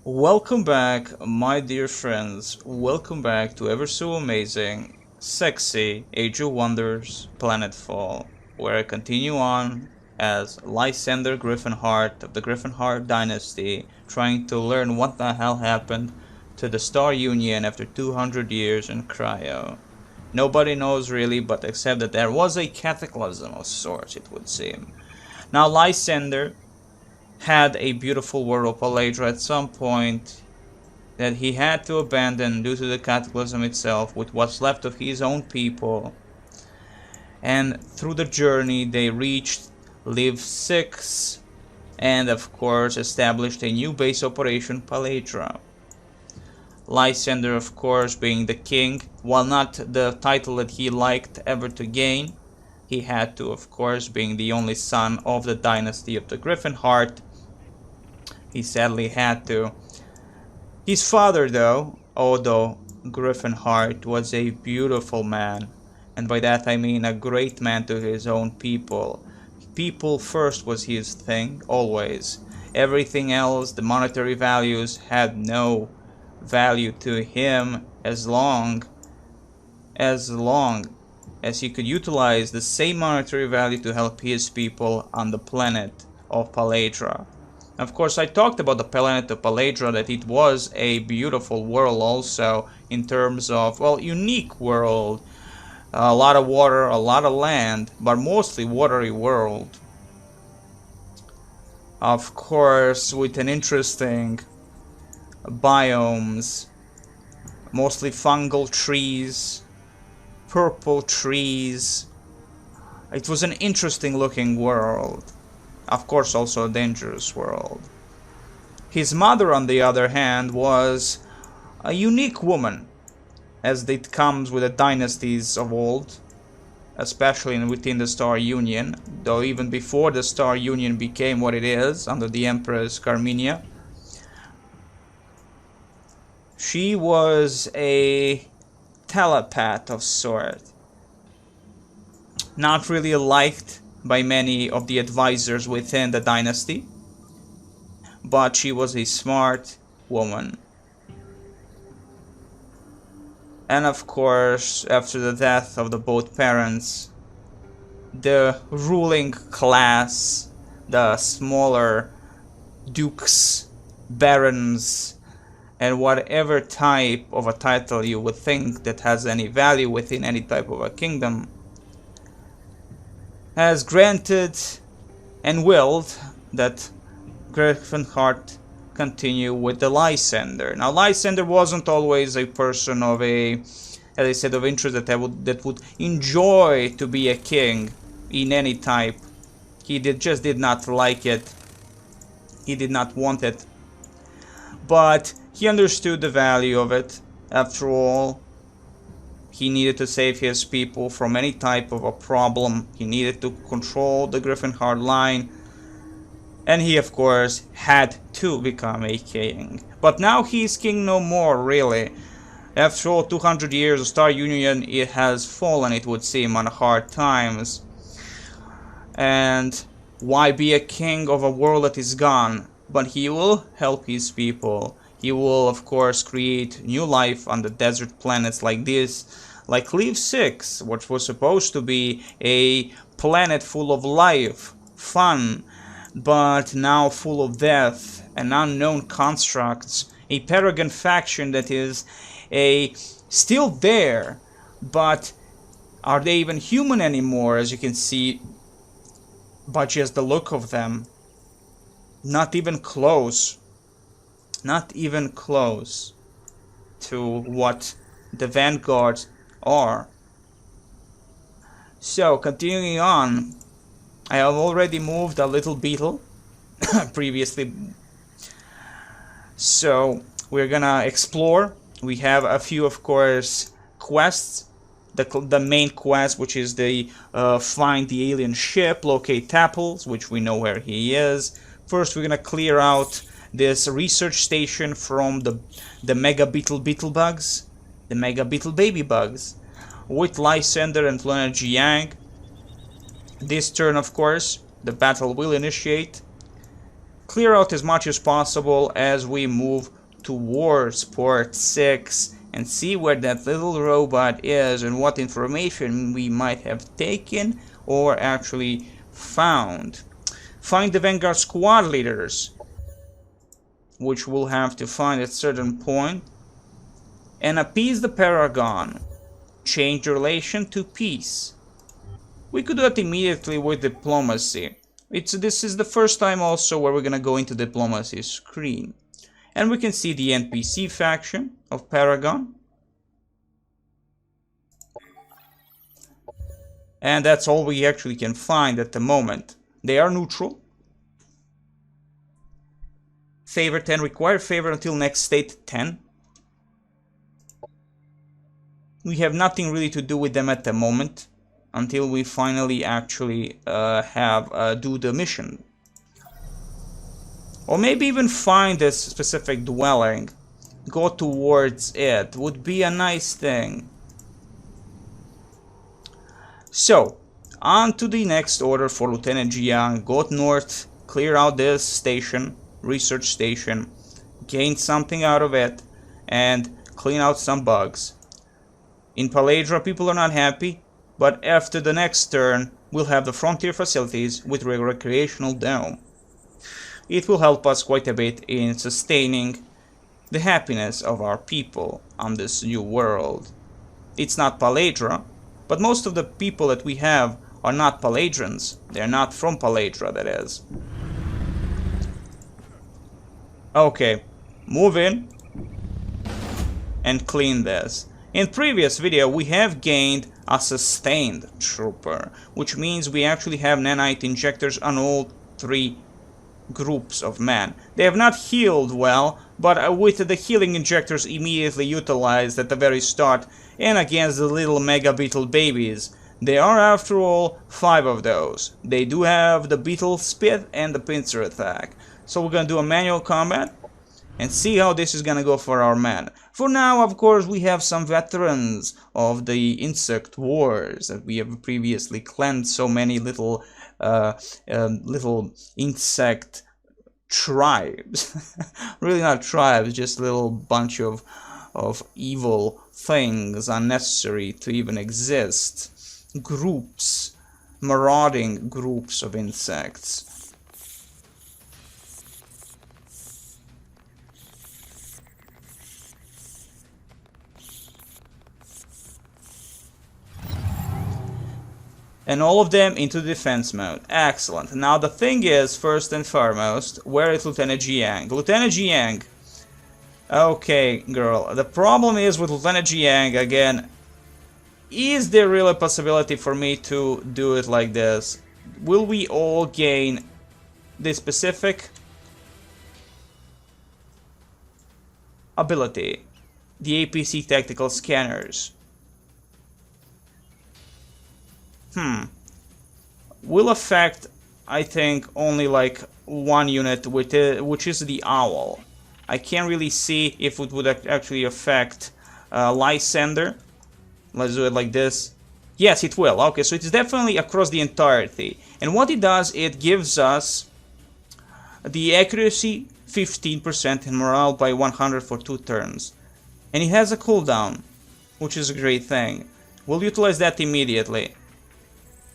Welcome back, my dear friends. Welcome back to ever so amazing, sexy Age of Wonders Planetfall, where I continue on as Lysander Gryphonheart of the Gryphonheart Dynasty, trying to learn what the hell happened to the Star Union after 200 years in cryo. Nobody knows really, but except that there was a cataclysm of sorts, it would seem. Now Lysander had a beautiful world of Paladra at some point that he had to abandon due to the cataclysm itself with what's left of his own people. And through the journey they reached Liv-6 and of course established a new base operation, Paladra. Lysander of course being the king, while not the title that he liked ever to gain, he had to, of course, being the only son of the dynasty of the Gryphonheart, he sadly had to. His father, though, Odo Gryphonheart, was a beautiful man, and by that I mean a great man to his own people. People first was his thing, always. Everything else, the monetary values, had no value to him as long as he could utilize the same monetary value to help his people on the planet of Paladra. Of course, I talked about the planet of Paladra, that it was a beautiful world also in terms of, well, unique world. A lot of water, a lot of land, but mostly watery world. Of course, with an interesting biomes, mostly fungal trees, purple trees. It was an interesting looking world. Of course, also a dangerous world. His mother, on the other hand, was a unique woman, as it comes with the dynasties of old, especially within the Star Union, though even before the Star Union became what it is under the Empress Carminia. She was a telepath of sort, not really liked by many of the advisors within the dynasty, but she was a smart woman. And of course, after the death of the both parents, the ruling class, the smaller dukes, barons, and whatever type of a title you would think that has any value within any type of a kingdom, has granted and willed that Gryphonheart continue with the Lysander. Now, Lysander wasn't always a person of a, as I said, of interest that would enjoy to be a king in any type. He just did not like it. He did not want it. But he understood the value of it. After all, he needed to save his people from any type of a problem. He needed to control the Gryphonheart line. And he, of course, had to become a king. But now he is king no more, really. After all 200 years of Star Union, it has fallen, it would seem, on hard times. And why be a king of a world that is gone? But he will help his people. He will, of course, create new life on the desert planets like this, like Liv-6, which was supposed to be a planet full of life, fun, but now full of death and unknown constructs. A Paragon faction that is still there, but are they even human anymore, as you can see by just the look of them? Not even close. Not even close to what the Vanguard are. So, continuing on, I have already moved a little beetle previously. So, we're gonna explore. We have a few, of course, quests. The main quest, which is the find the alien ship, locate Tapples, which we know where he is. First, we're gonna clear out this research station from the mega beetle bugs, the mega beetle baby bugs, with Lysander and Planet Jiang. This turn, of course, the battle will initiate. clear out as much as possible as we move towards port 6 and see where that little robot is and what information we might have taken or actually found. Find the Vanguard squad leaders, which we'll have to find at a certain point, and appease the Paragon. Change the relation to peace. We could do that immediately with diplomacy. This is the first time also where we're gonna go into diplomacy screen. And we can see the NPC faction of Paragon. And that's all we actually can find at the moment. They are neutral. Favor 10, require favor until next state 10. We have nothing really to do with them at the moment until we finally actually do the mission. Or maybe even find a specific dwelling, go towards it, would be a nice thing. So, on to the next order for Lieutenant Jiang. Go north, clear out this station, research station, gain something out of it, and clean out some bugs. In Paladra, people are not happy, but after the next turn, we'll have the frontier facilities with a recreational dome. It will help us quite a bit in sustaining the happiness of our people on this new world. It's not Paladra, but most of the people that we have are not Paladrans. They're not from Paladra, that is. Okay, move in and clean this. In previous video, we have gained a sustained trooper, which means we actually have nanite injectors on all 3 groups of men. They have not healed well, but with the healing injectors immediately utilized at the very start and against the little mega beetle babies. There are, after all, 5 of those. They do have the beetle spit and the pincer attack. So we're gonna do a manual combat and see how this is gonna go for our men. For now, of course, we have some veterans of the insect wars that we have previously cleansed so many little insect tribes. Really not tribes, just little bunch of evil things unnecessary to even exist. Groups, marauding groups of insects. And all of them into defense mode. Excellent. Now the thing is, first and foremost, where is Lieutenant Jiang? Lieutenant Jiang. Okay, girl. The problem is with Lieutenant Jiang, again, is there really a possibility for me to do it like this? Will we all gain the specific ability? The APC tactical scanners. Will affect, I think, only like 1 unit, which is the owl. I can't really see if it would actually affect Lysander. Let's do it like this. Yes, it will. Okay, so it's definitely across the entirety. And what it does, it gives us the accuracy 15% and morale by 100 for 2 turns. And it has a cooldown, which is a great thing. We'll utilize that immediately.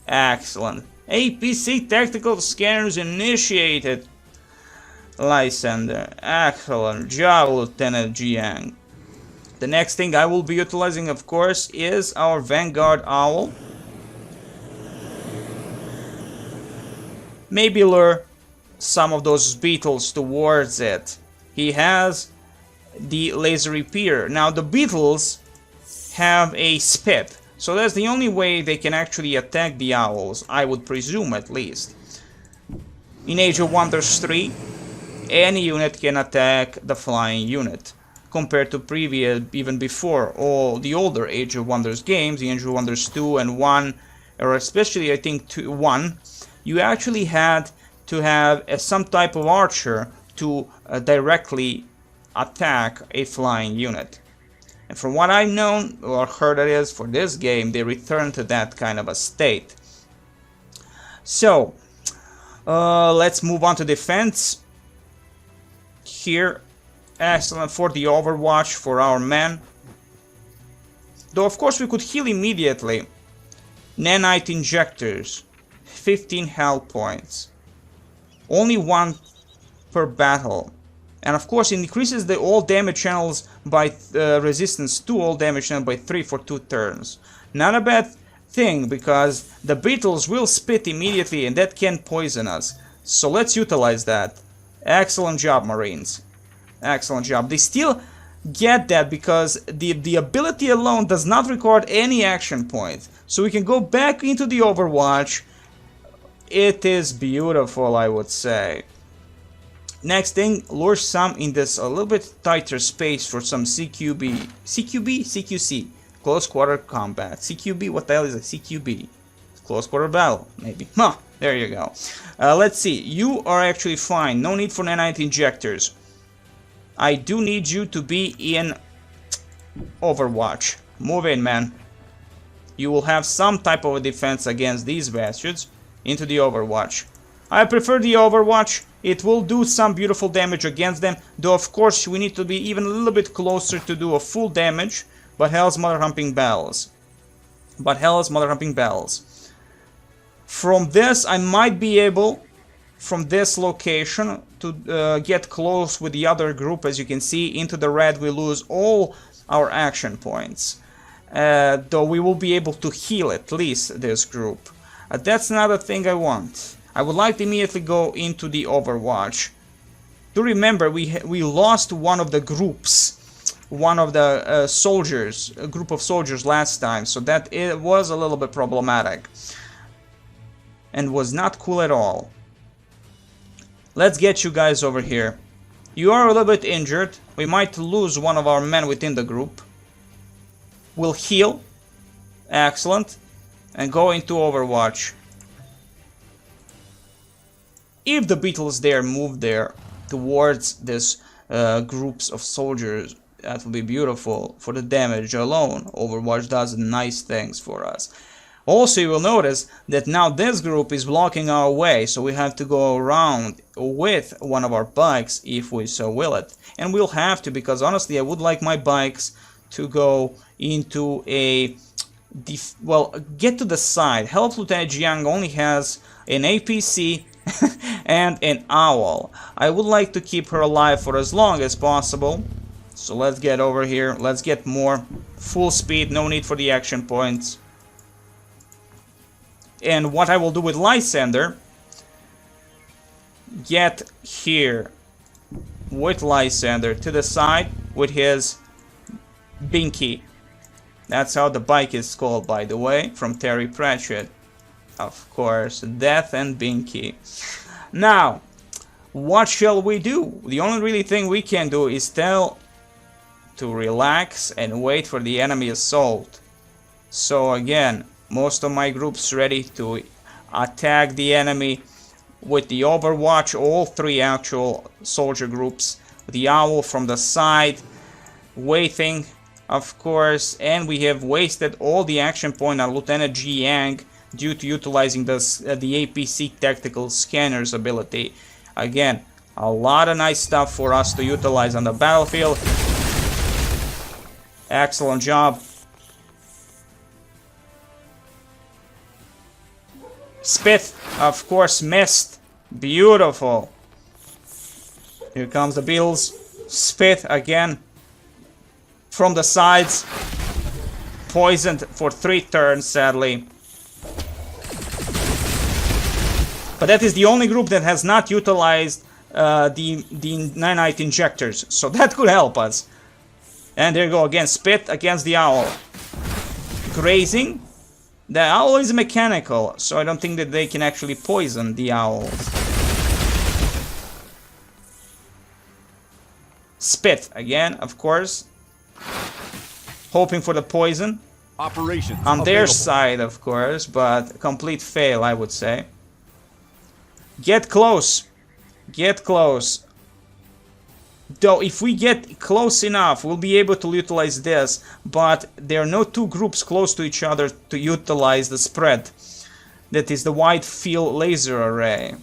Excellent. APC tactical scanners initiated. Lysander. Excellent job, Lieutenant Jiang. The next thing I will be utilizing, of course, is our Vanguard Owl. Maybe lure some of those beetles towards it. He has the laser repeater. Now the beetles have a spit. So that's the only way they can actually attack the owls, I would presume at least. In Age of Wonders 3, any unit can attack the flying unit. Compared to previous, even before, all the older Age of Wonders games, the Age of Wonders 2 and 1, or especially I think 1, you actually had to have some type of archer to directly attack a flying unit. And from what I've known or heard, that is, for this game, they return to that kind of a state. So, let's move on to defense. here. Excellent for the overwatch for our men. Though of course we could heal immediately. Nanite injectors. 15 health points. Only one per battle. And of course it increases the all damage channels by resistance to all damage channel by 3 for 2 turns. Not a bad thing, because the beetles will spit immediately and that can poison us. So let's utilize that. Excellent job, Marines. Excellent job. They still get that because the ability alone does not record any action point. So we can go back into the Overwatch. It is beautiful, I would say. Next thing, lure some in this a little bit tighter space for some CQB. CQC. Close quarter combat. CQB, what the hell is a CQB? Close quarter battle, maybe. Huh, there you go. Let's see. You are actually fine. No need for nanite injectors. I do need you to be in Overwatch. Move in, man. You will have some type of a defense against these bastards. Into the Overwatch. I prefer the Overwatch. It will do some beautiful damage against them. Though, of course, we need to be even a little bit closer to do a full damage. But hell's mother humping bells. From this, I might be able, from this location, to get close with the other group. As you can see, into the red we lose all our action points. Though we will be able to heal at least this group. That's another thing I want. I would like to immediately go into the Overwatch. Do remember, we lost one of the groups. One of the soldiers, a group of soldiers last time. So that it was a little bit problematic. And was not cool at all. Let's get you guys over here. You are a little bit injured. We might lose one of our men within the group. We'll heal. Excellent. And go into Overwatch. If the beetles there move there towards this groups of soldiers, that will be beautiful for the damage alone. Overwatch does nice things for us. Also, you will notice that now this group is blocking our way, so we have to go around with one of our bikes if we so will it. And we'll have to, because honestly I would like my bikes to go into a... well, get to the side. Health Lieutenant Jiang only has an APC and an owl. I would like to keep her alive for as long as possible. So let's get over here. Let's get more full speed. No need for the action points. And what I will do with Lysander, get here with Lysander to the side with his Binky. That's how the bike is called, by the way, from Terry Pratchett. Of course, Death and Binky. Now, what shall we do? The only really thing we can do is tell to relax and wait for the enemy assault. So again, most of my groups ready to attack the enemy with the Overwatch, all three actual soldier groups, the owl from the side, waiting, of course, and we have wasted all the action point on Lieutenant Jiang due to utilizing the APC tactical scanners ability. Again, a lot of nice stuff for us to utilize on the battlefield. Excellent job. Spit, of course, missed. Beautiful. Here comes the beetles. Spit again. From the sides. Poisoned for 3 turns, sadly. But that is the only group that has not utilized the nanite injectors. So that could help us. And there you go again. Spit against the owl. Grazing. The owl is mechanical, so I don't think that they can actually poison the owls. Spit again, of course. Hoping for the poison. Operations on their available. side, of course, but complete fail, I would say. Get close. Get close. Though if we get close enough, we'll be able to utilize this, but there are no two groups close to each other to utilize the spread. That is the wide field laser array.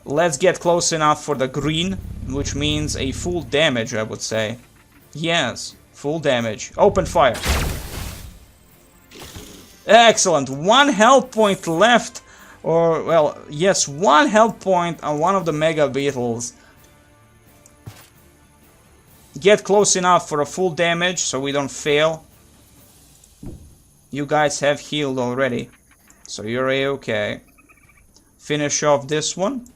Let's get close enough for the green, which means a full damage, I would say. Yes, full damage. Open fire. Excellent. 1 health point left. Or, well, yes, 1 health point on one of the Mega Beetles. Get close enough for a full damage so we don't fail. You guys have healed already, so you're a-okay. Finish off this one,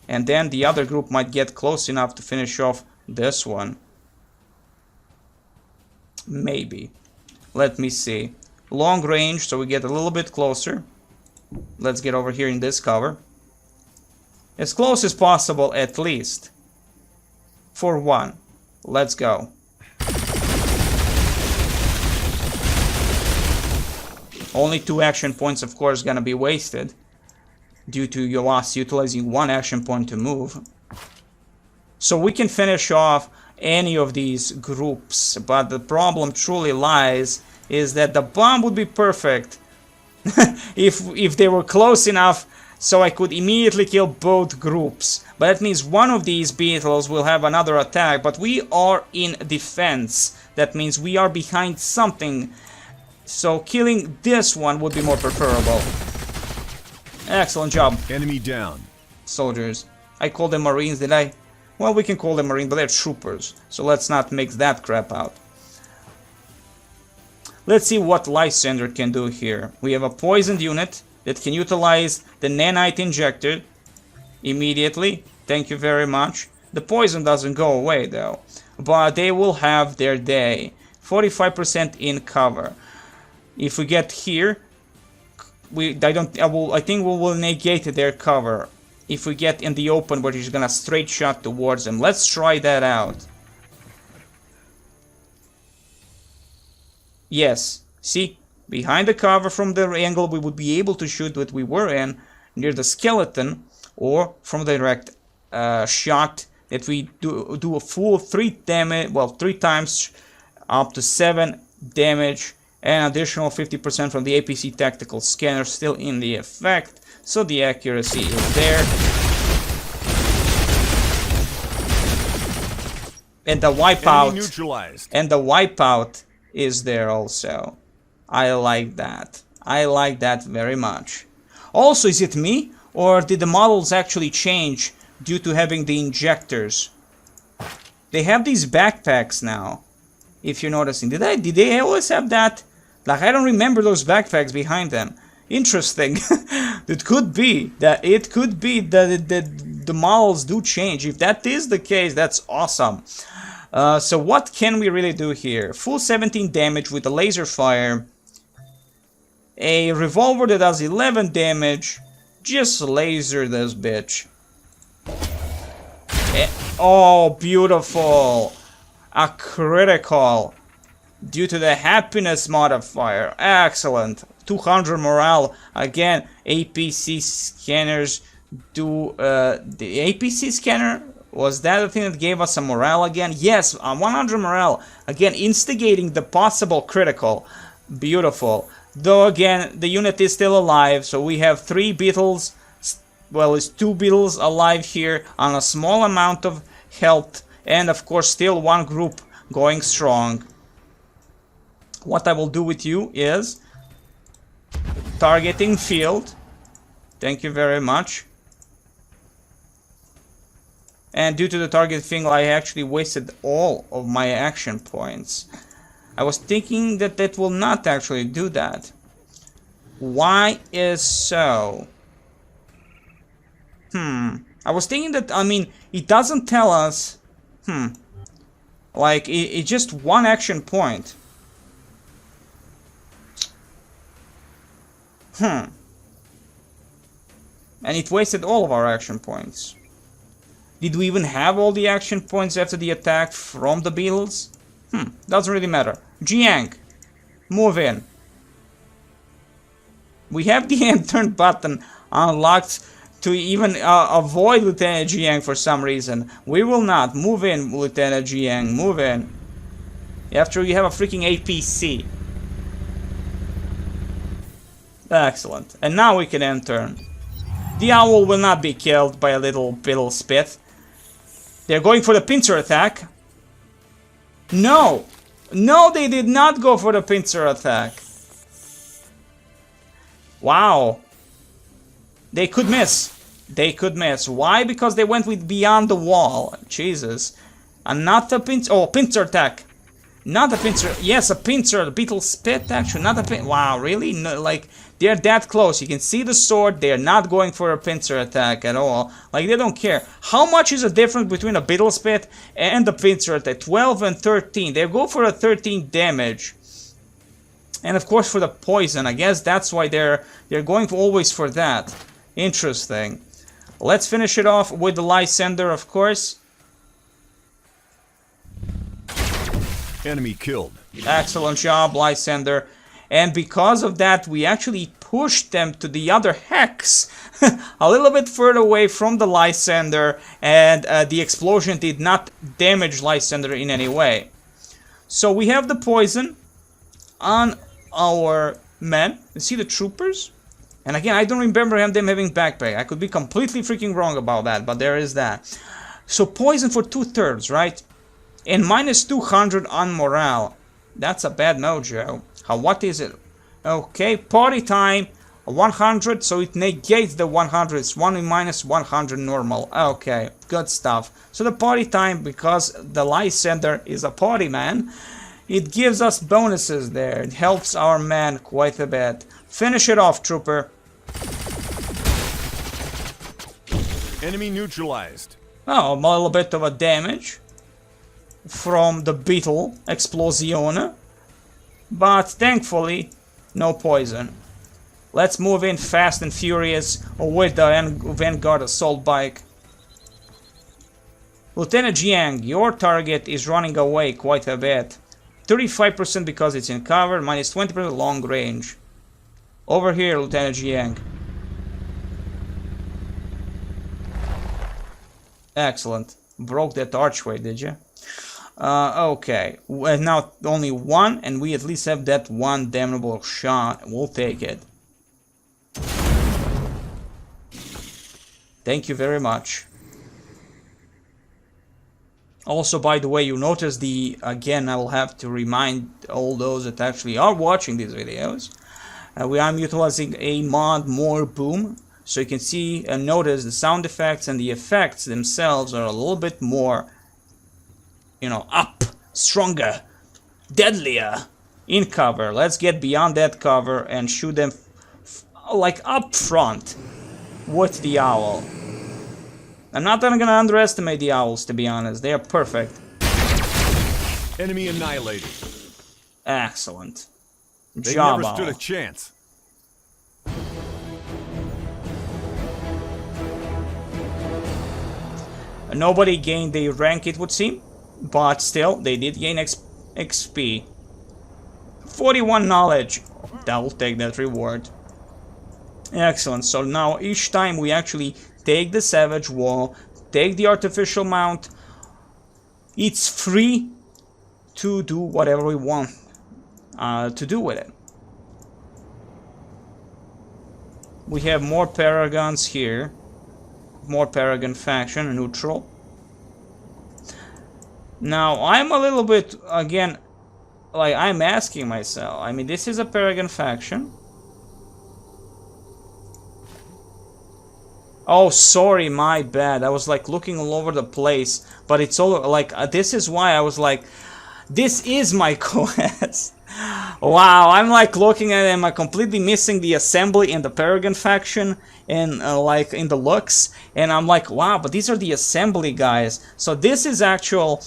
and then the other group might get close enough to finish off this one. Maybe. Let me see. Long range, so we get a little bit closer. Let's get over here in this cover. As close as possible, at least. For 1. Let's go. Only 2 action points, of course, gonna be wasted due to your loss utilizing 1 action point to move. So we can finish off any of these groups, but the problem truly lies is that the bomb would be perfect if they were close enough so I could immediately kill both groups. But that means one of these beetles will have another attack, but we are in defense. That means we are behind something. So killing this one would be more preferable. Excellent job. Enemy down. Soldiers. I call them Marines, did I? Well, we can call them Marines, but they're troopers. So let's not mix that crap out. Let's see what Lysander can do here. We have a poisoned unit that can utilize the nanite injector immediately. Thank you very much. The poison doesn't go away though, but they will have their day. 45% in cover. If we get here, I think we will negate their cover. If we get in the open, we're just gonna straight shot towards them. Let's try that out. Yes, see, behind the cover from the angle we would be able to shoot what we were in, near the skeleton, or from the direct shot that we do a full 3 damage, well, 3 times up to 7 damage, and additional 50% from the APC tactical scanner still in the effect, so the accuracy is there. And the wipeout is there also. I like that. I like that very much. Also, is it me, or did the models actually change due to having the injectors? They have these backpacks now, if you're noticing. Did they always have that? Like, I don't remember those backpacks behind them. Interesting. It could be that the models do change. If that is the case, that's awesome. So what can we really do here? Full 17 damage with a laser fire. A revolver that does 11 damage. Just laser this bitch. Oh, beautiful. A critical. Due to the happiness modifier. Excellent. 200 morale. Again, APC scanners do... the APC scanner... Was that the thing that gave us a morale again? Yes, 100 morale. Again, instigating the possible critical. Beautiful. Though, again, the unit is still alive, so we have 3 beetles. Well, it's 2 beetles alive here on a small amount of health. And, of course, still 1 group going strong. What I will do with you is... targeting field. Thank you very much. And due to the target thing, I actually wasted all of my action points. I was thinking that that will not actually do that. Why is so? I was thinking that, I mean, it doesn't tell us... Like, it's just 1 action point. And it wasted all of our action points. Did we even have all the action points after the attack from the beetles? Doesn't really matter. Jiang, move in. We have the end turn button unlocked to even avoid Lieutenant Jiang for some reason. We will not. Move in, Lieutenant Jiang, move in. After you have a freaking APC. Excellent. And now we can end turn. The owl will not be killed by a little spit. They're going for the pincer attack. No! No, they did not go for the pincer attack. Wow. They could miss. They could miss. Why? Because they went with beyond the wall. Jesus. And not a pincer. Oh, pincer attack. Not a pincer. Yes, a pincer. The beetle spit, actually. Not a pincer. Wow, really? No, like, they're that close. You can see the sword. They're not going for a pincer attack at all. Like, they don't care. How much is the difference between a beetle spit and the pincer attack? 12 and 13. They go for a 13 damage. And of course for the poison. I guess that's why they're going always for that. Interesting. Let's finish it off with the Lysander, of course. Enemy killed. Excellent job, Lysander. And because of that, we actually pushed them to the other hex. A little bit further away from the Lysander. And the explosion did not damage Lysander in any way. So we have the poison on our men. You see the troopers? And again, I don't remember them having backpack. I could be completely freaking wrong about that, but there is that. So poison for 2/3, right? And minus 200 on morale. That's a bad mojo. What is it? Okay, party time. 100, so it negates the 100. It's 1 minus 100 normal. Okay, good stuff. So the party time, because the Lysander is a party man, it gives us bonuses there. It helps our man quite a bit. Finish it off, trooper. Enemy neutralized. Oh, a little bit of a damage from the beetle explosion. But thankfully, no poison. Let's move in fast and furious with the Vanguard assault bike. Lieutenant Jiang, your target is running away quite a bit. 35% because it's in cover, minus 20% long range. Over here, Lieutenant Jiang. Excellent. Broke that archway, did you? Okay. Now only one, and we at least have that one damnable shot. We'll take it. Thank you very much. Also, by the way, you notice again, I will have to remind all those that actually are watching these videos. I'm utilizing a mod More Boom. So you can see and notice the sound effects and the effects themselves are a little bit more, you know, up, stronger, deadlier in cover. Let's get beyond that cover and shoot them like up front with the owl. I'm not gonna underestimate the owls, to be honest. They are perfect. Enemy annihilated. Excellent. They Job, never stood owl. a chance. Nobody gained the rank, it would seem, but still, they did gain XP. 41 knowledge. That will take that reward. Excellent. So now each time we actually take the Savage Wall, take the Artificial Mount, it's free to do whatever we want to do with it. We have more Paragons here. More Paragon faction, neutral. Now, I'm a little bit, again, like, I'm asking myself, I mean, this is a Paragon faction. Oh, sorry, my bad. I was, like, looking all over the place, but it's all, like, this is why I was like, this is my quest. Wow, I'm like looking at them, I'm completely missing the assembly in the Paragon faction and like in the looks, and I'm like, wow, but these are the assembly guys. So this is actual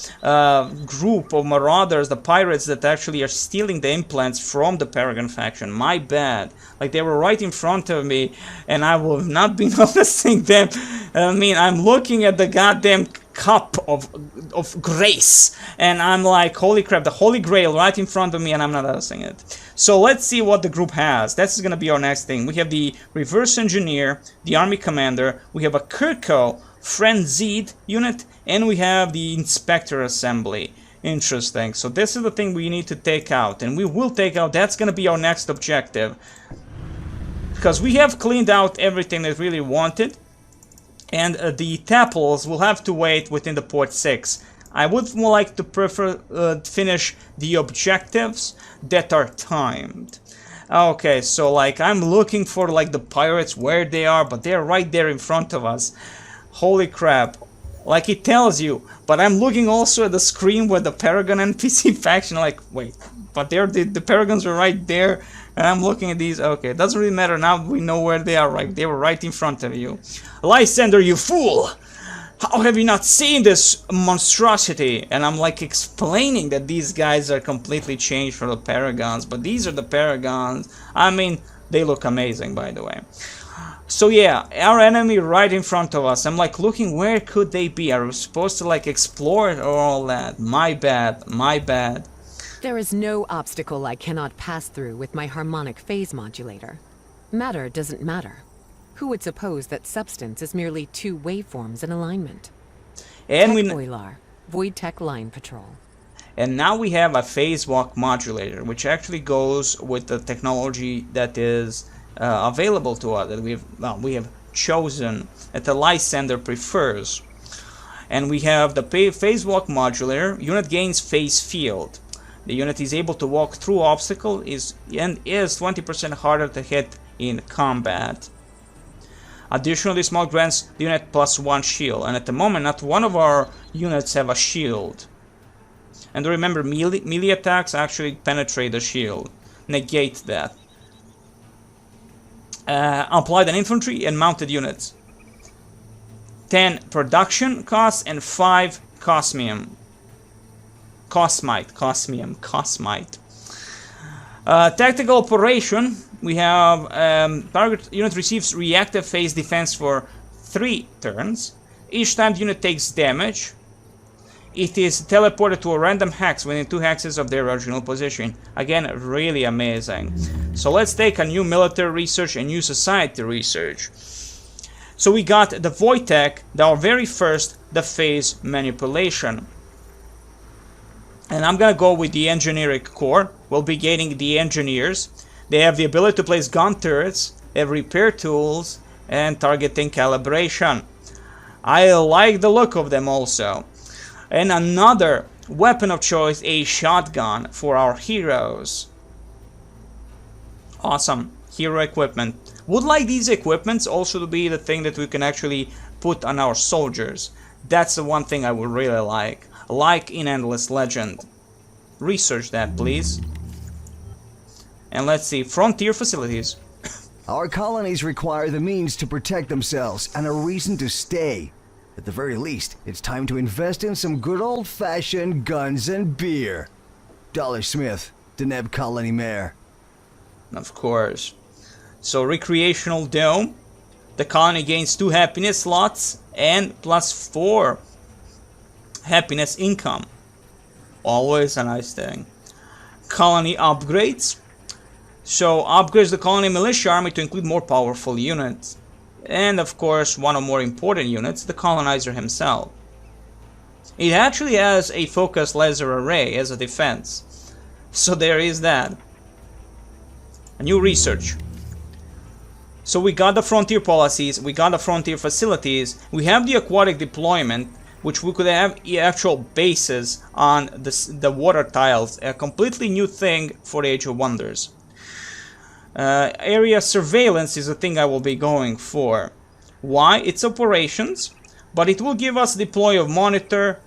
group of marauders, the pirates that actually are stealing the implants from the Paragon faction. My bad. Like they were right in front of me and I will not be noticing them. I mean, I'm looking at the goddamn cup of grace and I'm like, holy crap, the holy grail right in front of me and I'm not noticing it. So let's see what the group has. That's gonna be our next thing. We have the reverse engineer, the army commander, we have a Kirko frenzied unit, and we have the inspector assembly. Interesting. So this is the thing we need to take out, and we will take out. That's gonna be our next objective. because we have cleaned out everything that we really wanted, and the Tapples will have to wait within the port 6. I would more like to prefer finish the objectives that are timed. Okay, so like I'm looking for like the pirates where they are, but they're right there in front of us. Holy crap. Like it tells you, but I'm looking also at the screen where the Paragon NPC faction, like, wait, but the Paragons are right there, and I'm looking at these. Okay, it doesn't really matter now, we know where they are, right? They were right in front of you. Lysander, you fool! How have you not seen this monstrosity? And I'm like explaining that these guys are completely changed from the Paragons, but these are the Paragons. I mean, they look amazing, by the way. So yeah, our enemy right in front of us. I'm like looking, where could they be? Are we supposed to like explore it or all that? My bad, my bad. There is no obstacle I cannot pass through with my harmonic phase modulator. Matter doesn't matter. Who would suppose that substance is merely two waveforms in alignment? And Tech Void Tech Line Patrol. And now we have a phase walk modulator, which actually goes with the technology that is available to us, that we have chosen, that the Lysander prefers. And we have the phase walk modulator. Unit gains phase field. The unit is able to walk through obstacle and is 20% harder to hit in combat. Additionally, this mod grants the unit +1 shield, and at the moment not one of our units have a shield. And remember, melee attacks actually penetrate the shield, negate that. Applied on infantry and mounted units. 10 production costs and 5 cosmium. Cosmite. Tactical operation. We have target unit receives reactive phase defense for 3 turns. Each time the unit takes damage, it is teleported to a random hex within 2 hexes of their original position. Again, really amazing. So let's take a new military research and new society research. So we got the Void Tech, our very first, the phase manipulation. And I'm gonna go with the engineering core. We'll be gaining the engineers. They have the ability to place gun turrets, have repair tools, and targeting calibration. I like the look of them also. And another weapon of choice, a shotgun for our heroes. Awesome. Hero equipment. Would like these equipments also to be the thing that we can actually put on our soldiers. That's the one thing I would really like in Endless Legend. Research that, please. And let's see, frontier facilities. Our colonies require the means to protect themselves and a reason to stay. At the very least, it's time to invest in some good old-fashioned guns and beer. Dollar Smith, Deneb Colony Mayor. Of course. So, recreational dome. The colony gains 2 happiness slots and +4 happiness income. Always a nice thing. Colony upgrades. So, upgrades the colony militia army to include more powerful units. And of course, one of more important units, the colonizer himself. It actually has a focused laser array as a defense. So there is that. A new research. So we got the frontier policies, we got the frontier facilities, we have the aquatic deployment, which we could have actual bases on the water tiles, a completely new thing for Age of Wonders. Area surveillance is a thing I will be going for. Why? It's operations, but it will give us deploy of monitor,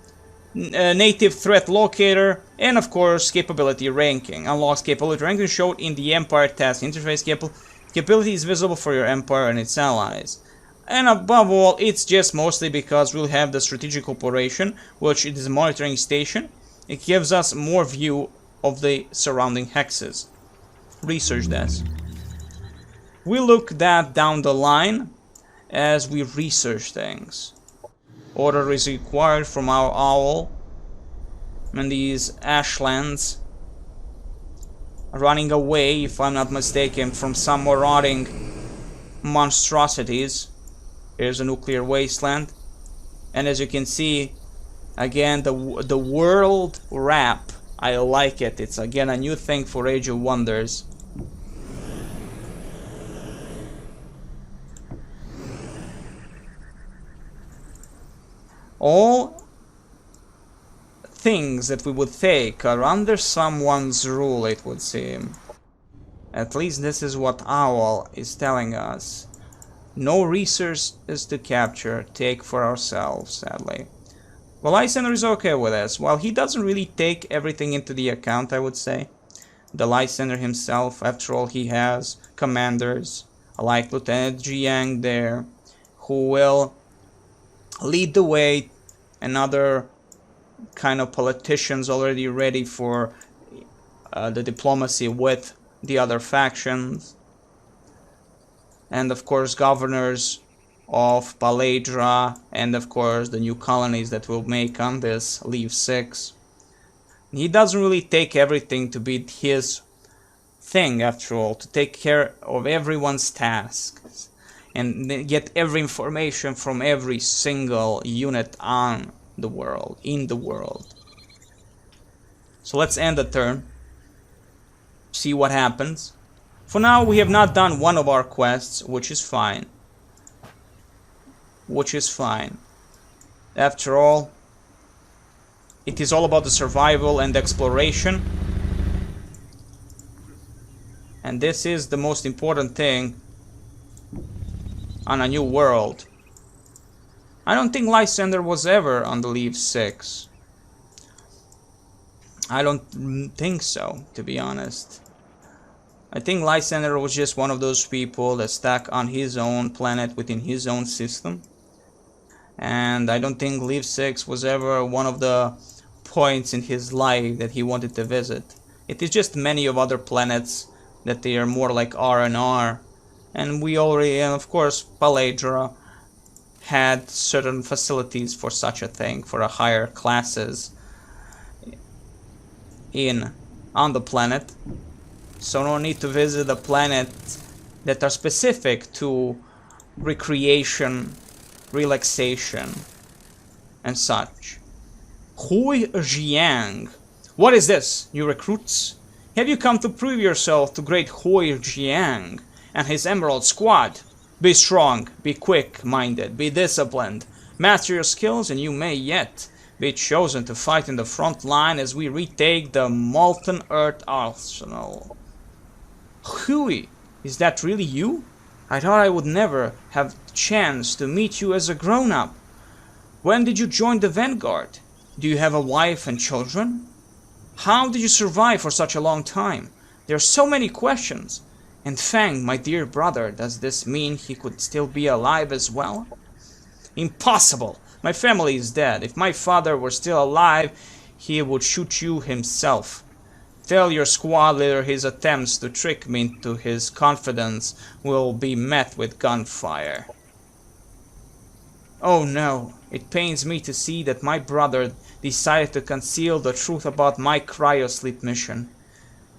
native threat locator, and of course capability ranking. Unlocks capability ranking showed in the Empire task interface. Capability is visible for your Empire and its allies. And above all, it's just mostly because we'll have the strategic operation, which is a monitoring station. It gives us more view of the surrounding hexes. Research this. We look that down the line as we research things. Order is required from our owl and these ashlands running away, if I'm not mistaken, from some marauding monstrosities. Here's a nuclear wasteland, and as you can see, again the world wrap. I like it. It's again a new thing for Age of Wonders. All things that we would take are under someone's rule, it would seem. At least this is what Owl is telling us. No resources to capture, take for ourselves, sadly. Well, Lysander is okay with this. While he doesn't really take everything into the account, I would say. The Lysander himself, after all, he has commanders, like Lieutenant Jiang there, who will lead the way, and other kind of politicians already ready for the diplomacy with the other factions. And of course governors of Paledra, and of course the new colonies that will make on this Leaf 6. He doesn't really take everything to be his thing, after all, to take care of everyone's tasks and get every information from every single unit on the world, in the world. So let's end the turn, see what happens. For now we have not done one of our quests, which is fine. After all, it is all about the survival and exploration. And this is the most important thing on a new world. I don't think Lysander was ever on the Leaf 6. I don't think so, to be honest. I think Lysander was just one of those people that stuck on his own planet within his own system. And I don't think Leaf 6 was ever one of the points in his life that he wanted to visit. It is just many of other planets that they are more like R&R. And we already, and of course, Paledra had certain facilities for such a thing, for a higher classes on the planet. So no need to visit the planets that are specific to recreation, relaxation, and such. Hui Jiang. What is this, new recruits? Have you come to prove yourself to great Hui Jiang and his Emerald Squad? Be strong, be quick-minded, be disciplined. Master your skills and you may yet be chosen to fight in the front line as we retake the Molten Earth Arsenal. Hui, is that really you? I thought I would never have the chance to meet you as a grown-up. When did you join the Vanguard? Do you have a wife and children? How did you survive for such a long time? There are so many questions. And Fang, my dear brother, does this mean he could still be alive as well? Impossible! My family is dead. If my father were still alive, he would shoot you himself. Tell your squad leader his attempts to trick me into his confidence will be met with gunfire. Oh no, it pains me to see that my brother decided to conceal the truth about my cryosleep mission.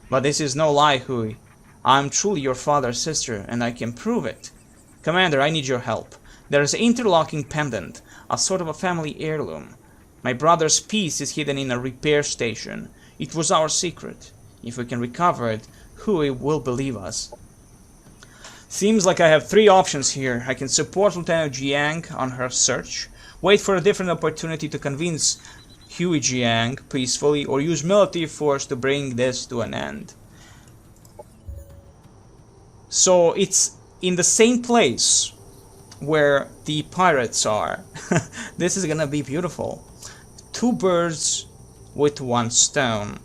But this is no lie, Hui. I am truly your father's sister, and I can prove it. Commander, I need your help. There is an interlocking pendant, a sort of a family heirloom. My brother's piece is hidden in a repair station. It was our secret. If we can recover it, Hui will believe us. Seems like I have three options here. I can support Lieutenant Jiang on her search, wait for a different opportunity to convince Hui Jiang peacefully, or use military force to bring this to an end. So it's in the same place where the pirates are. This is gonna be beautiful. Two birds with one stone.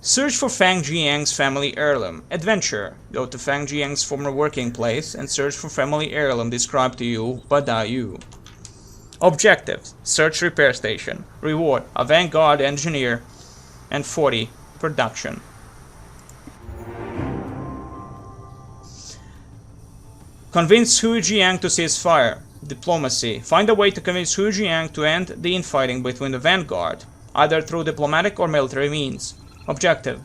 Search for Fang Jiang's family heirloom. Adventure. Go to Fang Jiang's former working place and search for family heirloom described to you by Dayu. Objectives. Search repair station. Reward. A Vanguard engineer. And 40. Production. Convince Hui Jiang to cease fire. Diplomacy. Find a way to convince Hui Jiang to end the infighting between the Vanguard, either through diplomatic or military means. Objective.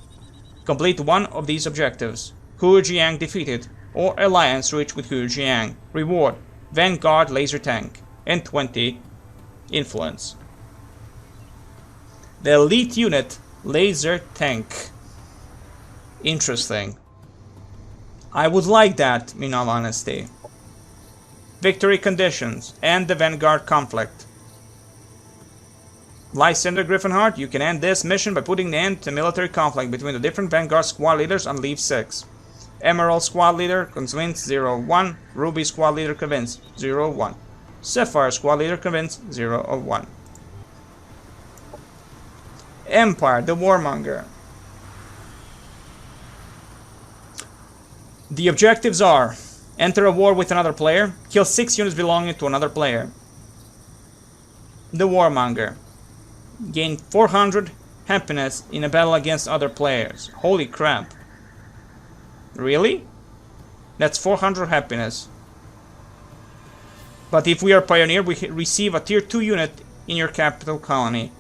Complete one of these objectives. Hui Jiang defeated, or alliance reached with Hui Jiang. Reward. Vanguard laser tank. And 20. Influence. The elite unit laser tank. Interesting. I would like that, in all honesty. Victory conditions. End the Vanguard conflict. Lysander Gryphonheart, you can end this mission by putting an end to military conflict between the different Vanguard squad leaders on leave 6. Emerald squad leader convinced 0-1. Ruby squad leader convinced 0-1. Sapphire squad leader convinced 0-1. Empire, the warmonger. The objectives are: enter a war with another player, kill 6 units belonging to another player. The warmonger. Gain 400 happiness in a battle against other players. Holy crap. Really? That's 400 happiness. But if we are Pioneer, we receive a tier 2 unit in your capital colony.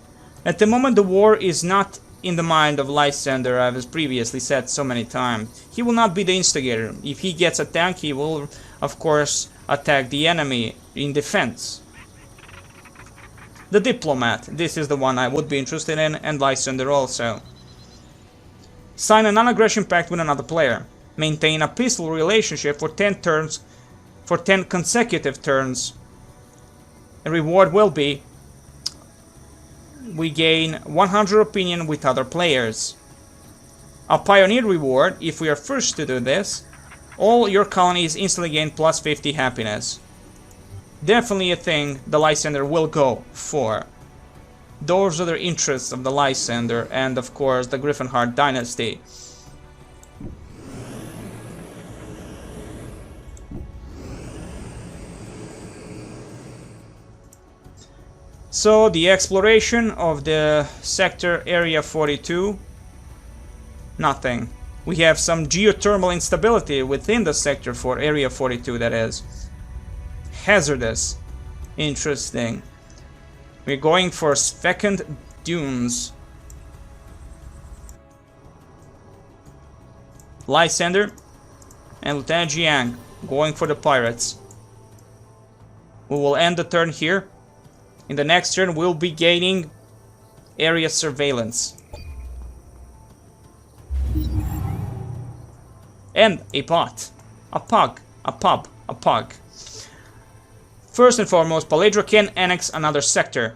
At the moment, the war is not in the mind of Lysander, as previously said so many times. He will not be the instigator. If he gets attacked, he will, of course, attack the enemy in defense. The Diplomat. This is the one I would be interested in, and Lysander also. Sign a non-aggression pact with another player. Maintain a peaceful relationship for 10 turns, for 10 consecutive turns. The reward will be: we gain 100 opinion with other players. A Pioneer reward: if we are first to do this, all your colonies instantly gain plus 50 happiness. Definitely a thing the Lysander will go for. Those are the interests of the Lysander and, of course, the Gryphonheart Dynasty. So, the exploration of the sector Area 42, nothing. We have some geothermal instability within the sector for Area 42, that is. Hazardous. Interesting. We're going for second dunes. Lysander and Lieutenant Jiang going for the pirates. We will end the turn here. In the next turn, we'll be gaining area surveillance. And a pot. A pug. A pub. A pug. First and foremost, Paledra can annex another sector.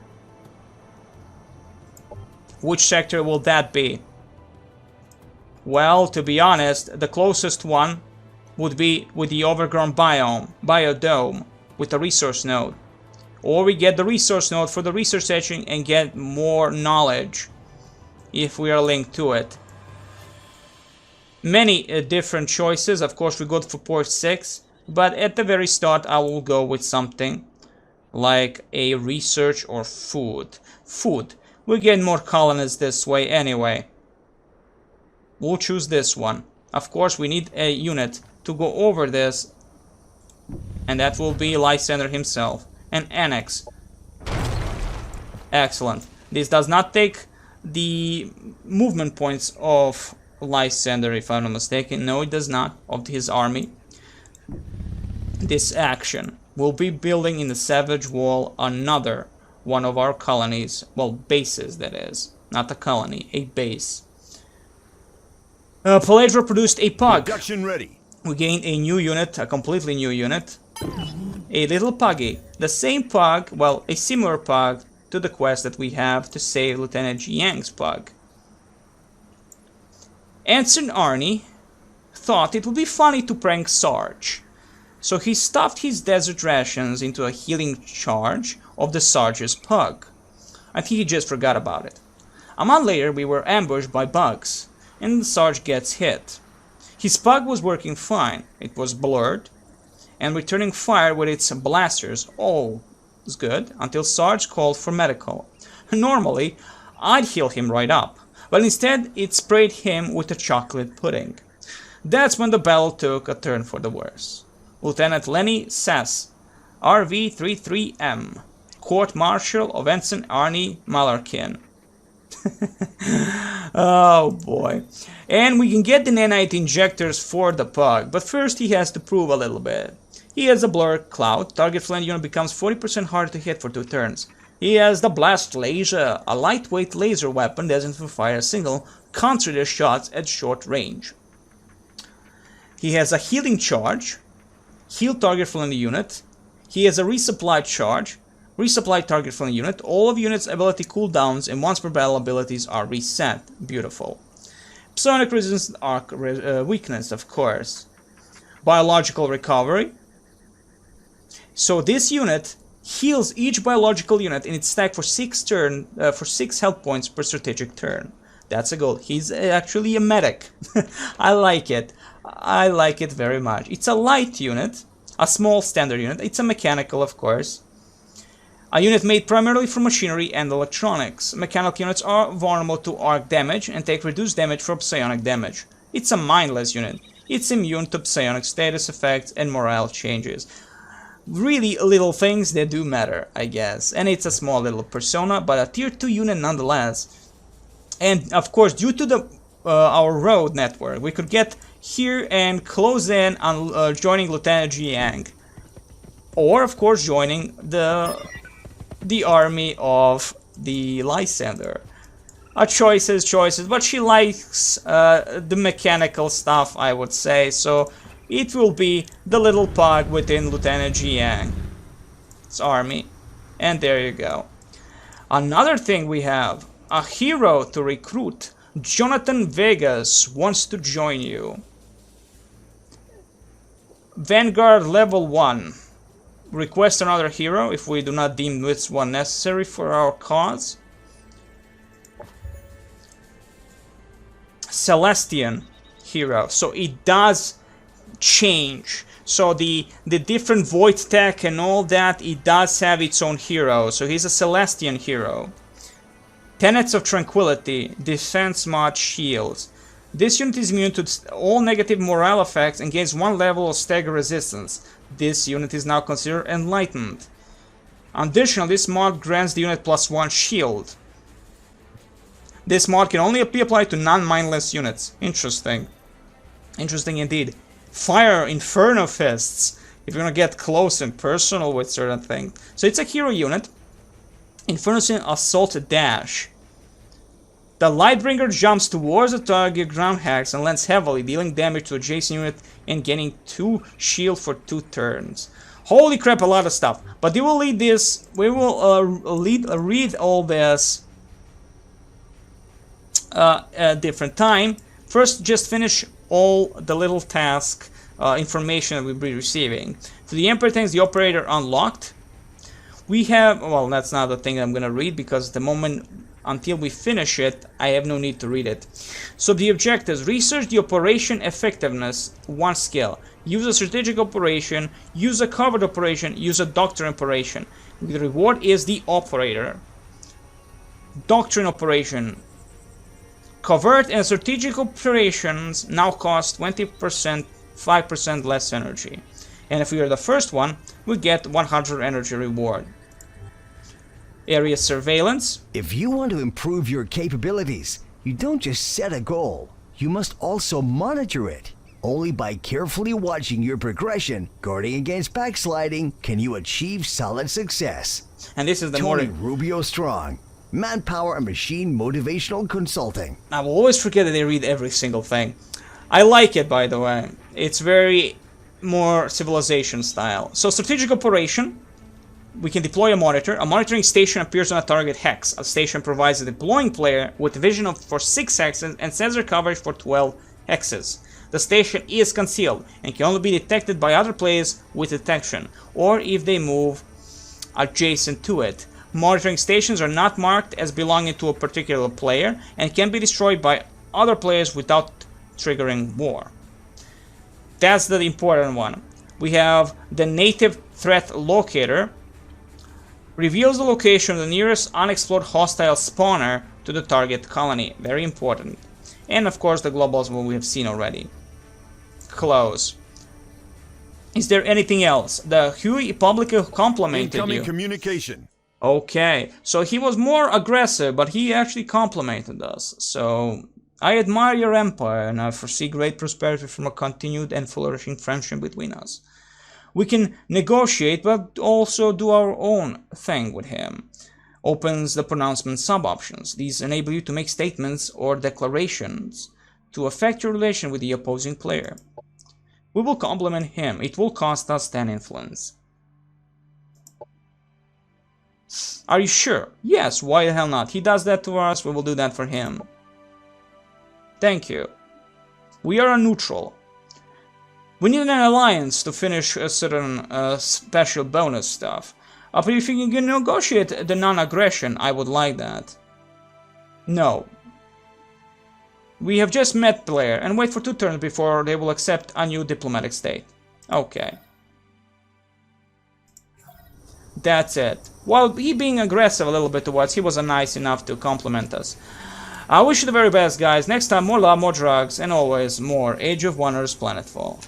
Which sector will that be? Well, to be honest, the closest one would be with the overgrown biodome, with a resource node. Or we get the resource node for the research section and get more knowledge if we are linked to it. Many different choices. Of course, we go for port 6, but at the very start I will go with something like a research or food. Food. We get more colonists this way anyway. We'll choose this one. Of course, we need a unit to go over this, and that will be Lysander himself. And annex. Excellent. This does not take the movement points of Lysander, if I'm not mistaken. No, it does not, of his army. This action will be building in the Savage Wall another one of our colonies. Well, bases, that is. Not a colony, a base. Paledra produced a pug. Production ready. We gained a new unit, a completely new unit. A little puggy. The same pug, well, a similar pug to the quest that we have to save Lieutenant Jiang's pug. Ensign Arnie thought it would be funny to prank Sarge. So he stuffed his desert rations into a healing charge of the Sarge's pug. I think he just forgot about it. A month later, we were ambushed by bugs, and the Sarge gets hit. His pug was working fine. It was blurred and returning fire with its blasters. All was good until Sarge called for medical. Normally, I'd heal him right up, but instead it sprayed him with a chocolate pudding. That's when the battle took a turn for the worse. Lieutenant Lenny Sass, RV-33M, Court Marshal of Ensign Arnie Malarkin. Oh boy. And we can get the nanite injectors for the pug, but first he has to prove a little bit. He has a blur cloud. Target flank unit becomes 40% harder to hit for 2 turns. He has the blast laser, a lightweight laser weapon designed to fire single concentrated shots at short range. He has a healing charge, heal target flank unit. He has a resupply charge, Resupply target from the unit. All of units' ability cooldowns and once per battle abilities are reset. Beautiful. Psionic resistance arc weakness, of course. Biological recovery. So this unit heals each biological unit in its stack for 6 health points per strategic turn. That's a goal. He's actually a medic. I like it. I like it very much. It's a light unit, a small standard unit. It's a mechanical, of course. A unit made primarily from machinery and electronics. Mechanical units are vulnerable to arc damage and take reduced damage for psionic damage. It's a mindless unit. It's immune to psionic status effects and morale changes. Really little things that do matter, I guess. And it's a small little persona, but a tier 2 unit nonetheless. And of course, due to our road network, we could get here and close in on joining Lieutenant Jiang. Or, of course, joining the army of the Lysander. Choices, but she likes the mechanical stuff, I would say, so it will be the little pug within Lieutenant Jiang's army. And there you go. Another thing we have, a hero to recruit. Jonathan Vegas wants to join you. Vanguard level 1. Request another hero if we do not deem this one necessary for our cause. Celestian hero. So it does change. So the different void tech and all that, it does have its own hero. So he's a Celestian hero. Tenets of Tranquility. Defense mod shields. This unit is immune to all negative morale effects and gains 1 level of stagger resistance. This unit is now considered enlightened. Additionally, this mod grants the unit +1 shield. This mod can only be applied to non-mindless units. Interesting. Interesting indeed. Fire Inferno Fists. If you're gonna get close and personal with certain things. So it's a hero unit. Inferno Assault Dash. The Lightbringer jumps towards the target ground hacks and lands heavily, dealing damage to adjacent unit and gaining 2 shield for 2 turns. Holy crap, a lot of stuff. But we will read this. We will read all this at a different time. First, just finish all the little task information that we'll be receiving. For the Emperor things, the operator unlocked. We have, well, that's not the thing I'm gonna read because the moment until we finish it, I have no need to read it. So the objectives: research the operation effectiveness, 1 skill. Use a strategic operation, use a covered operation, use a doctrine operation. The reward is the operator. Doctrine operation. Covert and strategic operations now cost 20%, 5% less energy. And if we are the first one, we get 100 energy reward. Area surveillance. If you want to improve your capabilities, you don't just set a goal, you must also monitor it. Only by carefully watching your progression, guarding against backsliding, can you achieve solid success. And this is the Tony more... Rubio Strong, Manpower and Machine Motivational Consulting. I will always forget that they read every single thing. I like it, by the way. It's very more civilization style. So strategic operation. We can deploy a monitor. A monitoring station appears on a target hex. A station provides the deploying player with vision for 6 hexes and sensor coverage for 12 hexes. The station is concealed and can only be detected by other players with detection, or if they move adjacent to it. Monitoring stations are not marked as belonging to a particular player and can be destroyed by other players without triggering war. That's the important one. We have the native threat locator. Reveals the location of the nearest unexplored hostile spawner to the target colony. Very important. And of course the globals, what we have seen already. Close. Is there anything else? The Huey publicly complimented Incoming you. communication. Okay, so he was more aggressive, but he actually complimented us. So I admire your empire and I foresee great prosperity from a continued and flourishing friendship between us. We can negotiate, but also do our own thing with him. Opens the pronouncement sub-options. These enable you to make statements or declarations to affect your relation with the opposing player. We will compliment him. It will cost us 10 influence. Are you sure? Yes, why the hell not? He does that to us, we will do that for him. Thank you. We are a neutral. We need an alliance to finish a certain special bonus stuff. But if you can negotiate the non-aggression, I would like that. No. We have just met player and wait for 2 turns before they will accept a new diplomatic state. Okay. That's it. While he being aggressive a little bit towards, he was nice enough to compliment us. I wish you the very best, guys. Next time, more love, more drugs, and always more Age of Wonders Planetfall.